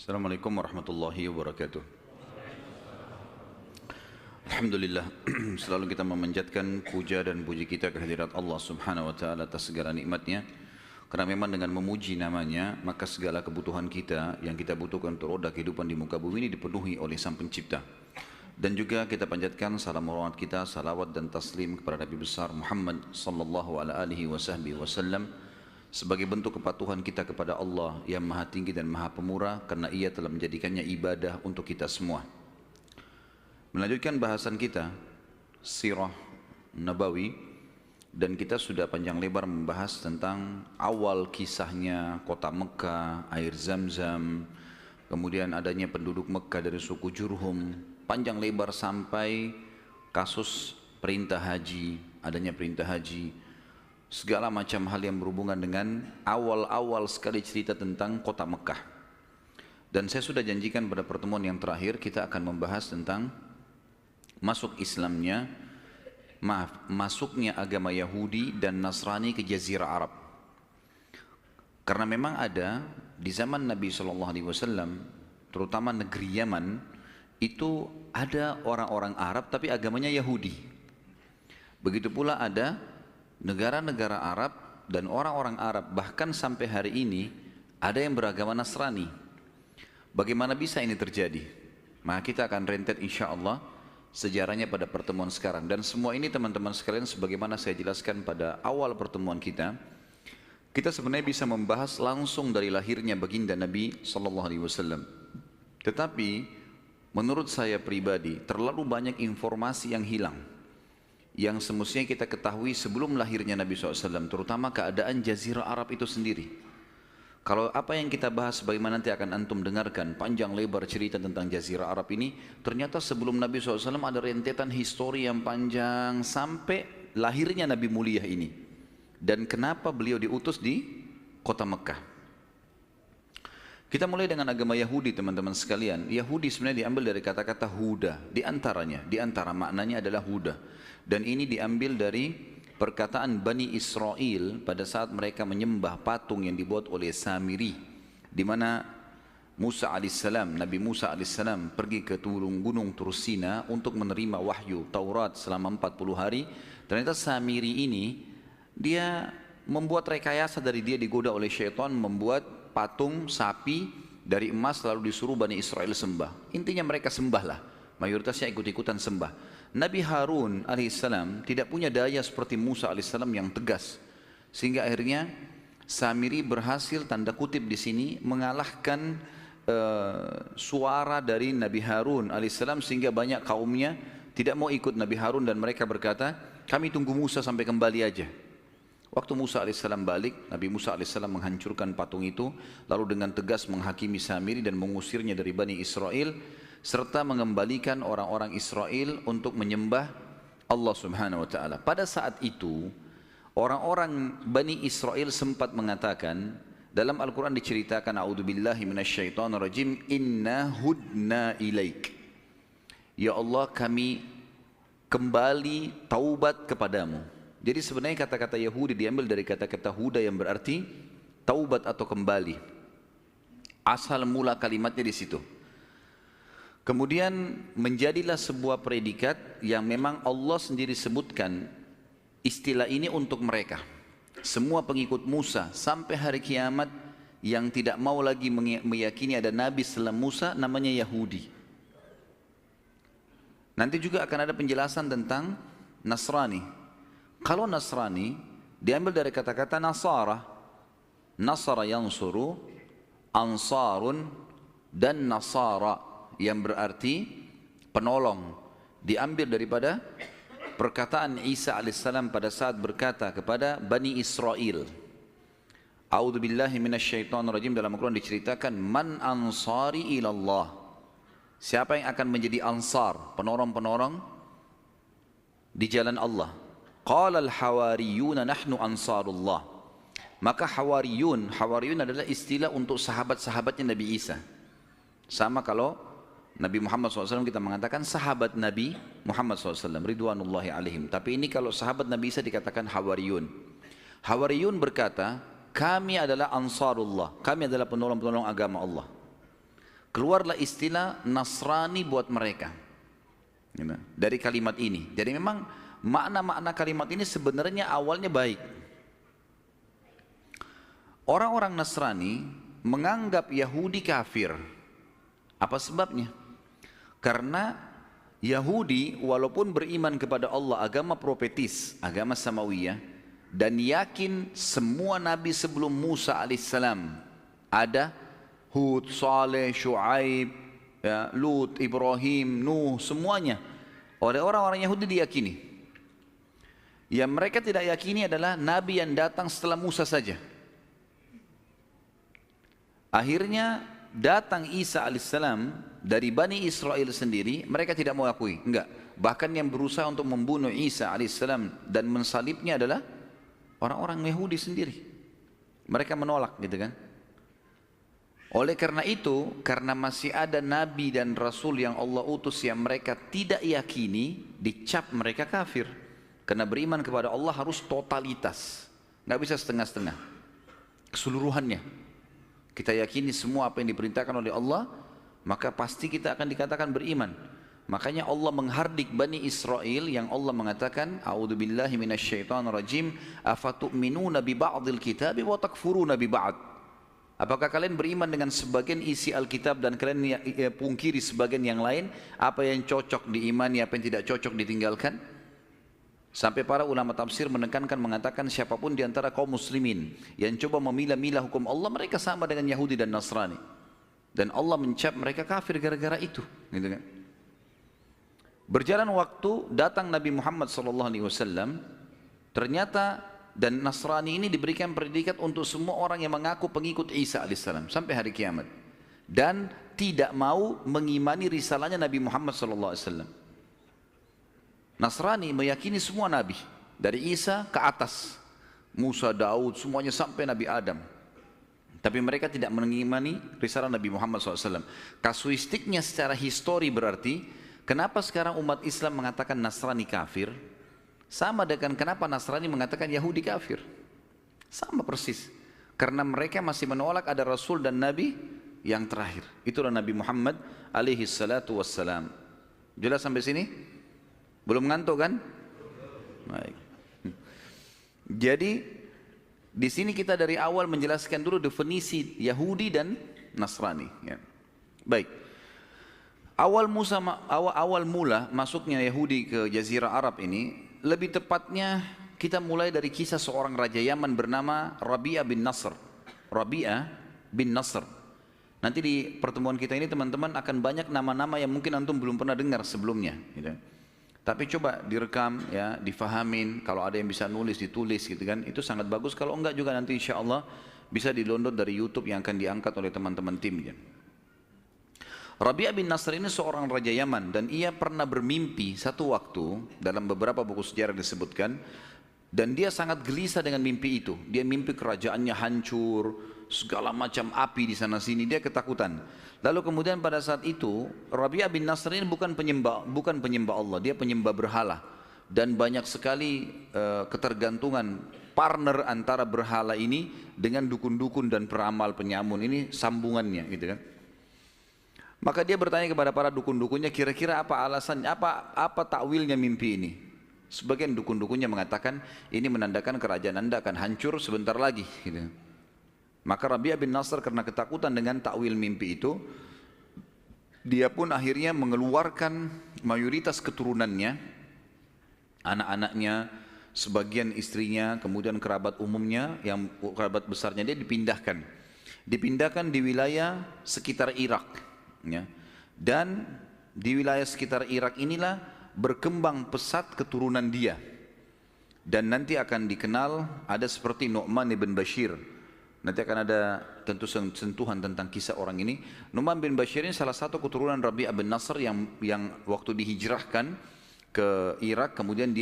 Assalamualaikum warahmatullahi wabarakatuh. Alhamdulillah, selalu kita memanjatkan puja dan puji kita kehadirat Allah Subhanahu wa taala atas segala nikmatnya. Karena memang dengan memuji namanya, maka segala kebutuhan kita yang kita butuhkan untuk roda kehidupan di muka bumi ini dipenuhi oleh Sang Pencipta. Dan juga kita panjatkan salam hormat kita, salawat dan taslim kepada Nabi besar Muhammad sallallahu alaihi wasallam sebagai bentuk kepatuhan kita kepada Allah yang maha tinggi dan maha pemurah, karena ia telah menjadikannya ibadah untuk kita semua. Melanjutkan bahasan kita Sirah Nabawi, dan kita sudah panjang lebar membahas tentang awal kisahnya kota Mekah, air Zam-Zam, kemudian adanya penduduk Mekah dari suku Jurhum, panjang lebar sampai kasus perintah haji, adanya perintah haji, segala macam hal yang berhubungan dengan awal-awal sekali cerita tentang kota Mekah. Dan saya sudah janjikan pada pertemuan yang terakhir kita akan membahas tentang masuknya agama Yahudi dan Nasrani ke Jazirah Arab. Karena memang ada di zaman Nabi SAW, terutama negeri Yaman, itu ada orang-orang Arab tapi agamanya Yahudi. Begitu pula ada negara-negara Arab dan orang-orang Arab, bahkan sampai hari ini ada yang beragama Nasrani. Bagaimana bisa ini terjadi? Maka kita akan rentet insya Allah sejarahnya pada pertemuan sekarang. Dan semua ini teman-teman sekalian, sebagaimana saya jelaskan pada awal pertemuan kita sebenarnya bisa membahas langsung dari lahirnya baginda Nabi SAW. Tetapi menurut saya pribadi terlalu banyak informasi yang hilang, yang semestinya kita ketahui sebelum lahirnya Nabi SAW, terutama keadaan Jazirah Arab itu sendiri. Kalau apa yang kita bahas, bagaimana nanti akan antum dengarkan panjang lebar cerita tentang Jazirah Arab ini, ternyata sebelum Nabi SAW ada rentetan histori yang panjang sampai lahirnya Nabi mulia ini. Dan kenapa beliau diutus di kota Mekah. Kita mulai dengan agama Yahudi, teman-teman sekalian. Yahudi sebenarnya diambil dari kata-kata Huda, di antara maknanya adalah Huda. Dan ini diambil dari perkataan Bani Israel pada saat mereka menyembah patung yang dibuat oleh Samiri, di mana Nabi Musa alaihissalam pergi ke gunung Tursina untuk menerima wahyu Taurat selama 40 hari. Ternyata Samiri ini dia membuat rekayasa, dari dia digoda oleh syaitan, membuat patung sapi dari emas lalu disuruh Bani Israel sembah. Intinya mereka sembahlah, mayoritasnya ikut-ikutan sembah. Nabi Harun alaihissalam tidak punya daya seperti Musa alaihissalam yang tegas, sehingga akhirnya Samiri berhasil tanda kutip di sini mengalahkan suara dari Nabi Harun alaihissalam, sehingga banyak kaumnya tidak mau ikut Nabi Harun dan mereka berkata, kami tunggu Musa sampai kembali aja. Waktu Musa alaihissalam balik, Nabi Musa alaihissalam menghancurkan patung itu, lalu dengan tegas menghakimi Samiri dan mengusirnya dari Bani Israel, serta mengembalikan orang-orang Israel untuk menyembah Allah Subhanahu wa taala. Pada saat itu, orang-orang Bani Israel sempat mengatakan, dalam Al-Quran diceritakan, a'udzubillahi minasyaitonirrajim, inna hudna ilaik. Ya Allah, kami kembali taubat kepadamu. Jadi sebenarnya kata-kata Yahudi diambil dari kata-kata Huda yang berarti taubat atau kembali. Asal mula kalimatnya di situ. Kemudian menjadilah sebuah predikat yang memang Allah sendiri sebutkan istilah ini untuk mereka. Semua pengikut Musa sampai hari kiamat yang tidak mau lagi meyakini ada Nabi setelah Musa, namanya Yahudi. Nanti juga akan ada penjelasan tentang Nasrani. Kalau Nasrani diambil dari kata-kata Nasara. Nasara yansuru, ansarun, dan Nasara, yang berarti penolong. Diambil daripada perkataan Isa alaihissalam pada saat berkata kepada Bani Israel, a'udzubillahi minasyaitonirrajim, dalam Al-Quran diceritakan, man ansari ilallah. Siapa yang akan menjadi ansar, penolong-penolong di jalan Allah? Qala al-hawariyuna nahnu ansarullah. Maka hawariyun adalah istilah untuk sahabat-sahabatnya Nabi Isa. Sama kalau Nabi Muhammad SAW kita mengatakan sahabat Nabi Muhammad SAW ridwanullahi alaihim. Tapi ini kalau sahabat Nabi Isa dikatakan hawariyun. Hawariyun berkata, kami adalah ansarullah, kami adalah penolong-penolong agama Allah. keluarlah istilah Nasrani buat mereka. Gitu. Dari kalimat ini. Jadi memang makna-makna kalimat ini sebenarnya awalnya baik. Orang-orang Nasrani menganggap Yahudi kafir. Apa sebabnya? Karena Yahudi walaupun beriman kepada Allah, agama profetis, agama Samawiyah, dan yakin semua nabi sebelum Musa alaihissalam ada, Hud, Saleh, Shu'aib, ya, Lut, Ibrahim, Nuh, semuanya oleh orang-orang Yahudi diyakini. Yang mereka tidak yakini adalah nabi yang datang setelah Musa saja. Akhirnya datang Isa alaihissalam dari Bani Israel sendiri, mereka tidak mau akui, enggak. Bahkan yang berusaha untuk membunuh Isa alaihissalam dan mensalibnya adalah orang-orang Yahudi sendiri. Mereka menolak, gitu kan. Oleh karena itu, karena masih ada nabi dan rasul yang Allah utus yang mereka tidak yakini, dicap mereka kafir. Karena beriman kepada Allah harus totalitas, nggak bisa setengah-setengah, keseluruhannya. Kita yakini semua apa yang diperintahkan oleh Allah, maka pasti kita akan dikatakan beriman. Makanya Allah menghardik Bani Israel yang Allah mengatakan, A'udzubillahi minasyaitonirrajim, afatu'minuna bi ba'dil kitabi wa takfuruna bi ba'd. Apakah kalian beriman dengan sebagian isi Alkitab dan kalian pungkiri sebagian yang lain? Apa yang cocok diimani, apa yang tidak cocok ditinggalkan? Sampai para ulama tafsir menekankan mengatakan siapapun di antara kaum muslimin yang coba memilah-milah hukum Allah, mereka sama dengan Yahudi dan Nasrani. Dan Allah mencap mereka kafir gara-gara itu, gitu kan. Berjalan waktu, datang Nabi Muhammad SAW, ternyata dan Nasrani ini diberikan predikat untuk semua orang yang mengaku pengikut Isa alaihissalam sampai hari kiamat, dan tidak mau mengimani risalahnya Nabi Muhammad SAW. Nasrani meyakini semua nabi dari Isa ke atas, Musa, Daud, semuanya sampai Nabi Adam. Tapi mereka tidak mengimani risalah Nabi Muhammad SAW. Kasuistiknya secara histori berarti, kenapa sekarang umat Islam mengatakan Nasrani kafir? Sama dengan kenapa Nasrani mengatakan Yahudi kafir. Sama persis. Karena mereka masih menolak ada Rasul dan Nabi yang terakhir. Itulah Nabi Muhammad alaihi salatu wassalam. Jelas sampai sini? Belum ngantuk kan? Baik. Jadi di sini kita dari awal menjelaskan dulu definisi Yahudi dan Nasrani. Ya. Baik. Awal mula masuknya Yahudi ke Jazirah Arab ini, lebih tepatnya kita mulai dari kisah seorang raja Yaman bernama Rabi'ah bin Nasr. Rabi'ah bin Nasr. Nanti di pertemuan kita ini teman-teman akan banyak nama-nama yang mungkin antum belum pernah dengar sebelumnya. Gitu. Tapi coba direkam, ya, difahamin. Kalau ada yang bisa nulis, ditulis, gitu kan. Itu sangat bagus. Kalau enggak juga nanti insya Allah bisa di-download dari YouTube yang akan diangkat oleh teman-teman timnya. Rabi'ah bin Nasr ini seorang raja Yaman dan ia pernah bermimpi satu waktu, dalam beberapa buku sejarah disebutkan, dan dia sangat gelisah dengan mimpi itu. Dia mimpi kerajaannya hancur, segala macam api di sana sini, dia ketakutan. Lalu kemudian pada saat itu Rabi'ah bin Nasr ini bukan penyembah Allah, dia penyembah berhala. Dan banyak sekali ketergantungan partner antara berhala ini dengan dukun-dukun dan peramal penyamun, ini sambungannya, gitu kan. Maka dia bertanya kepada para dukun-dukunnya, kira-kira apa alasannya, apa takwilnya mimpi ini? Sebagian dukun-dukunnya mengatakan ini menandakan kerajaan Anda akan hancur sebentar lagi, gitu. Maka Rabi'ah bin Nasr karena ketakutan dengan takwil mimpi itu, dia pun akhirnya mengeluarkan mayoritas keturunannya, anak-anaknya, sebagian istrinya, kemudian kerabat umumnya, yang kerabat besarnya dia dipindahkan di wilayah sekitar Irak. Ya. Dan di wilayah sekitar Irak inilah berkembang pesat keturunan dia, dan nanti akan dikenal ada seperti Nu'man bin Bashir. Nanti akan ada tentu sentuhan tentang kisah orang ini. Nu'man bin Bashir ini salah satu keturunan Rabi'ah bin Nasr yang waktu dihijrahkan ke Irak, kemudian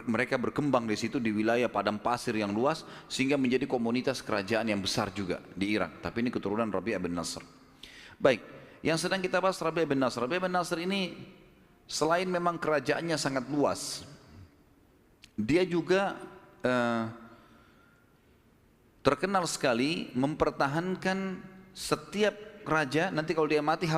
mereka berkembang di situ di wilayah padang pasir yang luas sehingga menjadi komunitas kerajaan yang besar juga di Irak. Tapi ini keturunan Rabi'ah bin Nasr. Baik. Yang sedang kita bahas Rabi'ah bin Nasr. Rabi'ah bin Nasr ini selain memang kerajaannya sangat luas, dia juga terkenal sekali mempertahankan setiap raja nanti kalau dia mati harus